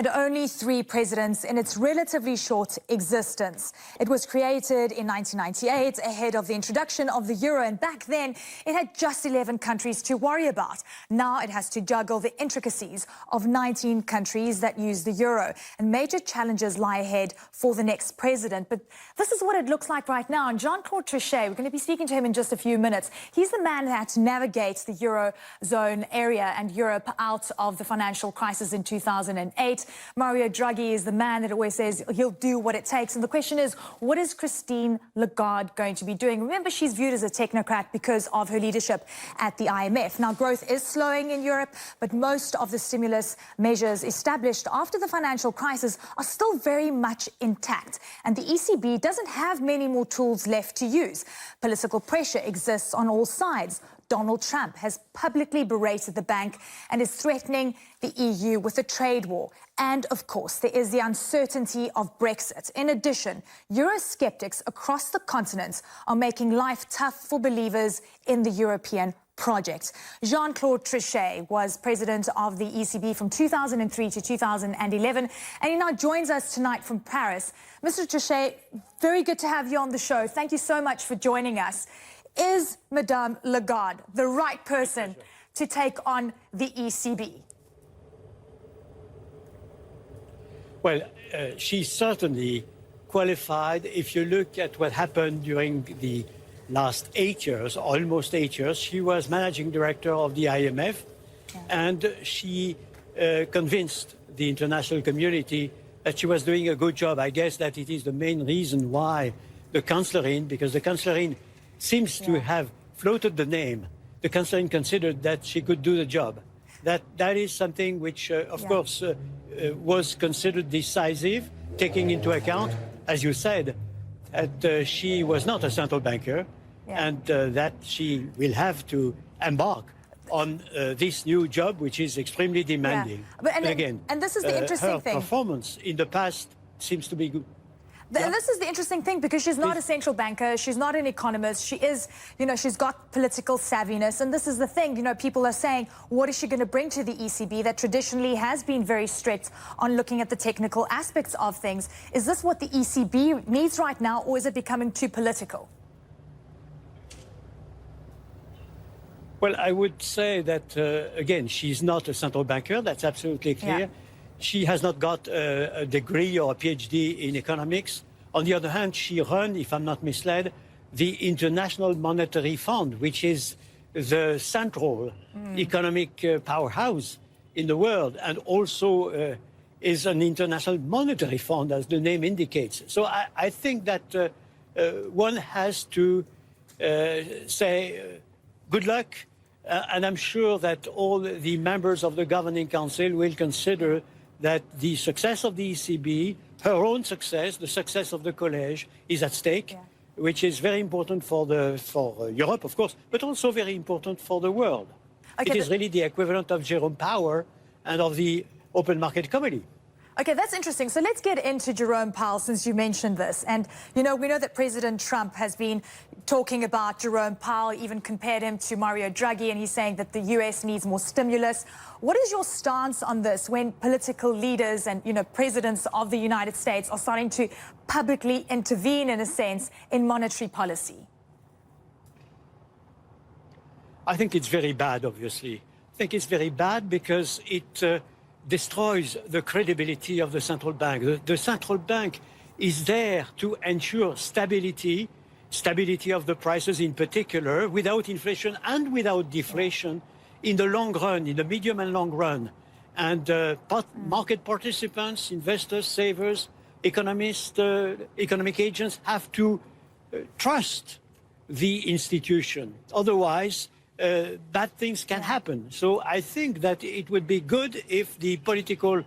Had only 3 presidents in its relatively short existence. It was created in 1998 ahead of the introduction of the euro, and back then it had just 11 countries to worry about. Now it has to juggle the intricacies of 19 countries that use the euro, and major challenges lie ahead for the next president. But this is what it looks like right now. And Jean-Claude Trichet, we're going to be speaking to him in just a few minutes. He's the man that navigates the eurozone area and Europe out of the financial crisis in 2008. Mario Draghi is the man that always says he'll do what it takes. And the question is, what is Christine Lagarde going to be doing? Remember, she's viewed as a technocrat because of her leadership at the IMF. Now, growth is slowing in Europe, but most of the stimulus measures established after the financial crisis are still very much intact. And the ECB doesn't have many more tools left to use. Political pressure exists on all sides. Donald Trump has publicly berated the bank and is threatening the EU with a trade war. And, of course, there is the uncertainty of Brexit. In addition, Eurosceptics across the continent are making life tough for believers in the European project. Jean-Claude Trichet was president of the ECB from 2003 to 2011, and he now joins us tonight from Paris. Mr. Trichet, very good to have you on the show. Thank you so much for joining us. Is Madame Lagarde the right person to take on the ECB? Well, she's certainly qualified. If you look at what happened during the last 8 years, almost 8 years, she was managing director of the IMF, and she convinced the international community that she was doing a good job. I guess that it is the main reason why the Kanzlerin, because the Kanzlerin seems to have floated the name. The Kanzlerin considered that she could do the job. That is something which, of course, was considered decisive, taking into account, as you said, that she was not a central banker, and that she will have to embark on this new job, which is extremely demanding. But again, and this is the interesting thing. Her performance in the past seems to be good. And this is the interesting thing, because she's not a central banker, she's not an economist, she is, she's got political savviness. And this is the thing, people are saying, what is she going to bring to the ECB that traditionally has been very strict on looking at the technical aspects of things? Is this what the ECB needs right now, or is it becoming too political? Well, I would say that, again, she's not a central banker, that's absolutely clear. Yeah. She has not got a degree or a PhD in economics. On the other hand, she ran, if I'm not misled, the International Monetary Fund, which is the central economic powerhouse in the world, and also is an international monetary fund, as the name indicates. So I think that one has to say good luck, and I'm sure that all the members of the Governing Council will consider that the success of the ECB, her own success, the success of the college, is at stake, which is very important for Europe, of course, but also very important for the world. Okay, it is really the equivalent of Jerome Powell and of the Open Market Committee. Okay, that's interesting. So let's get into Jerome Powell, since you mentioned this. And, we know that President Trump has been talking about Jerome Powell, even compared him to Mario Draghi, and he's saying that the US needs more stimulus. What is your stance on this when political leaders and, presidents of the United States are starting to publicly intervene, in a sense, in monetary policy? I think it's very bad, obviously. I think it's very bad because it destroys the credibility of the central bank. The central bank is there to ensure stability of the prices in particular, without inflation and without deflation in the long run, in the medium and long run. And market participants, investors, savers, economists, economic agents have to trust the institution. Otherwise, bad things can happen. So I think that it would be good if the political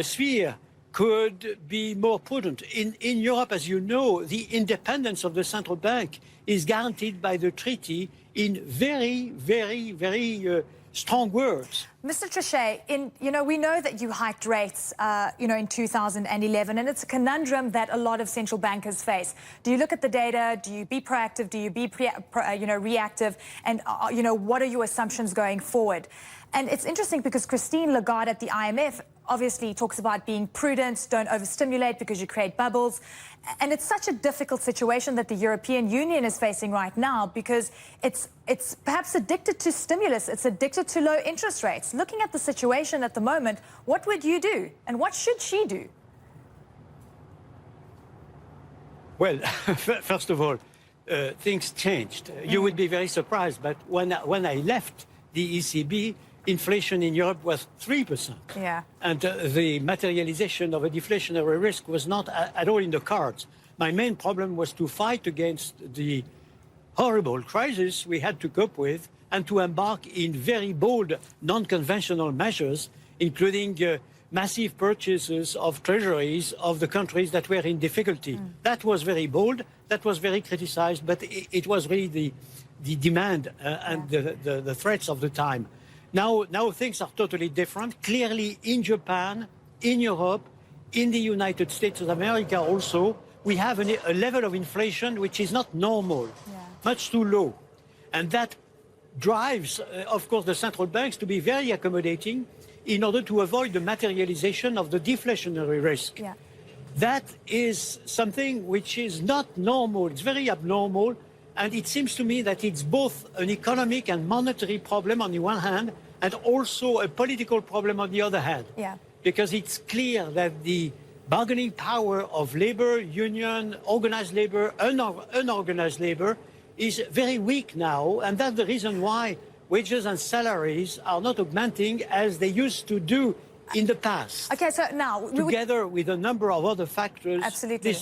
sphere could be more prudent. In Europe, as you know, the independence of the central bank is guaranteed by the treaty in very, very, very strong words. Mr. Trichet, we know that you hiked rates, in 2011, and it's a conundrum that a lot of central bankers face. Do you look at the data? Do you be proactive? Do you be, reactive? And, what are your assumptions going forward? And it's interesting because Christine Lagarde at the IMF obviously talks about being prudent, don't overstimulate because you create bubbles. And it's such a difficult situation that the European Union is facing right now because it's perhaps addicted to stimulus, it's addicted to low interest rates. Looking at the situation at the moment, what would you do? And what should she do? Well, first of all, things changed. You would be very surprised, but when I left the ECB, inflation in Europe was 3%. Yeah. And the materialization of a deflationary risk was not at all in the cards. My main problem was to fight against the horrible crisis we had to cope with and to embark in very bold, non-conventional measures, including massive purchases of treasuries of the countries that were in difficulty. That was very bold, that was very criticized, but it was really the demand and the threats of the time. Now things are totally different. Clearly in Japan, in Europe, in the United States of America also, we have a level of inflation which is not normal, much too low. And that drives, of course, the central banks to be very accommodating in order to avoid the materialization of the deflationary risk. Yeah. That is something which is not normal. It's very abnormal. And it seems to me that it's both an economic and monetary problem on the one hand, and also a political problem on the other hand. Yeah. Because it's clear that the bargaining power of labor, union, organized labor, unorganized labor is very weak now. And that's the reason why wages and salaries are not augmenting as they used to do in the past. Okay, so now... Together with a number of other factors... Absolutely.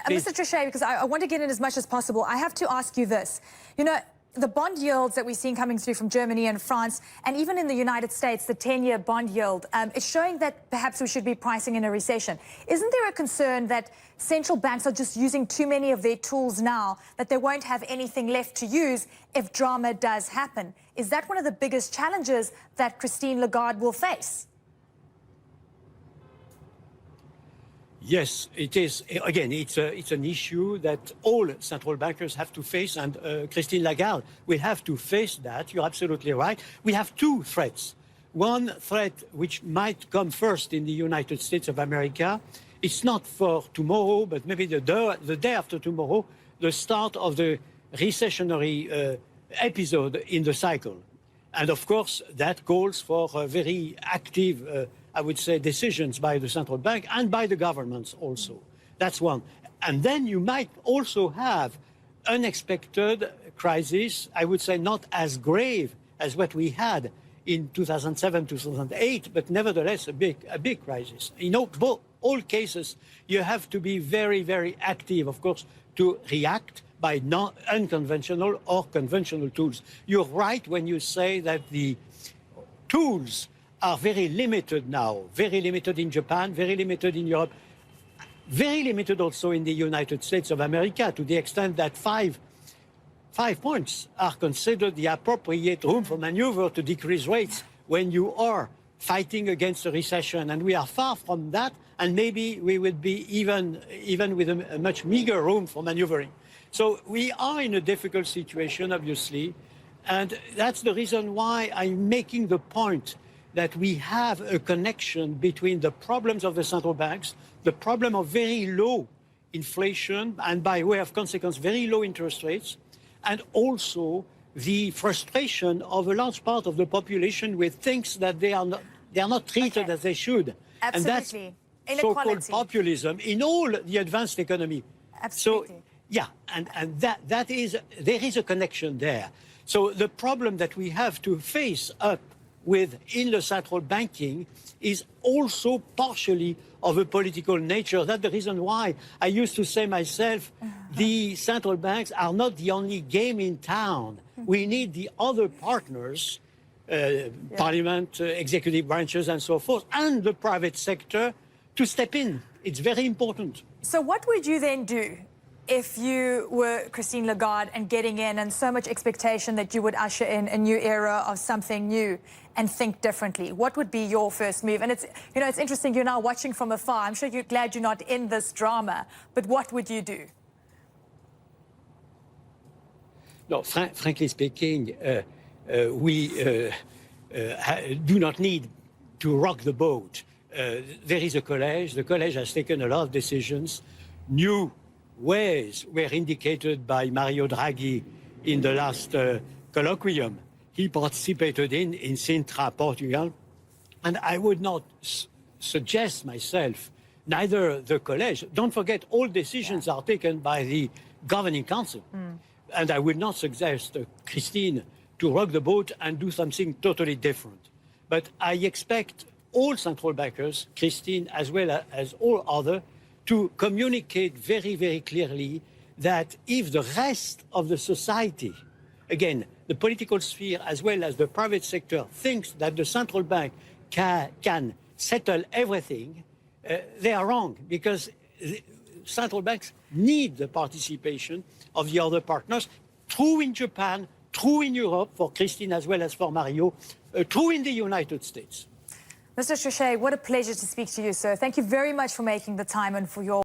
Mr. Trichet, because I want to get in as much as possible, I have to ask you this. You know, the bond yields that we're seeing coming through from Germany and France, and even in the United States, the 10-year bond yield, is showing that perhaps we should be pricing in a recession. Isn't there a concern that central banks are just using too many of their tools now, that they won't have anything left to use if drama does happen? Is that one of the biggest challenges that Christine Lagarde will face? Yes, it is. Again, it's an issue that all central bankers have to face, and Christine Lagarde will have to face that. You're absolutely right. We have two threats. One threat, which might come first in the United States of America, it's not for tomorrow, but maybe the day after tomorrow, the start of the recessionary episode in the cycle. And of course, that calls for a very active I would say, decisions by the central bank and by the governments also. That's one. And then you might also have unexpected crises, I would say not as grave as what we had in 2007, 2008, but nevertheless a big crisis. In all cases, you have to be very, very active, of course, to react by unconventional or conventional tools. You're right when you say that the tools are very limited now, very limited in Japan, very limited in Europe, very limited also in the United States of America, to the extent that five points are considered the appropriate room for maneuver to decrease rates when you are fighting against a recession. And we are far from that, and maybe we will be even with a much meager room for maneuvering. So we are in a difficult situation, obviously, and that's the reason why I'm making the point that we have a connection between the problems of the central banks, the problem of very low inflation, and by way of consequence, very low interest rates, and also the frustration of a large part of the population with things that they are not treated as they should. Absolutely. And that's so-called populism in all the advanced economy. Absolutely. So, yeah, and there is a connection there. So the problem that we have to face up with in the central banking is also partially of a political nature. That's the reason why I used to say myself, the central banks are not the only game in town. We need the other partners, parliament, executive branches and so forth, and the private sector to step in. It's very important. So what would you then do if you were Christine Lagarde and getting in and so much expectation that you would usher in a new era of something new and think differently? What would be your first move? And it's, you know, it's interesting, you're now watching from afar. I'm sure you're glad you're not in this drama, but what would you do? No, frankly speaking, we do not need to rock the boat. there is a college. The college has taken a lot of decisions. New ways were indicated by Mario Draghi in the last colloquium he participated in Sintra, Portugal. And I would not suggest myself, neither the college, don't forget all decisions are taken by the governing council. And I would not suggest Christine to rock the boat and do something totally different. But I expect all central bankers, Christine as well as all others, to communicate very, very clearly that if the rest of the society, again, the political sphere as well as the private sector, thinks that the central bank can settle everything, they are wrong, because central banks need the participation of the other partners, true in Japan, true in Europe, for Christine as well as for Mario, true in the United States. Mr. Trichet, what a pleasure to speak to you, sir. Thank you very much for making the time and for your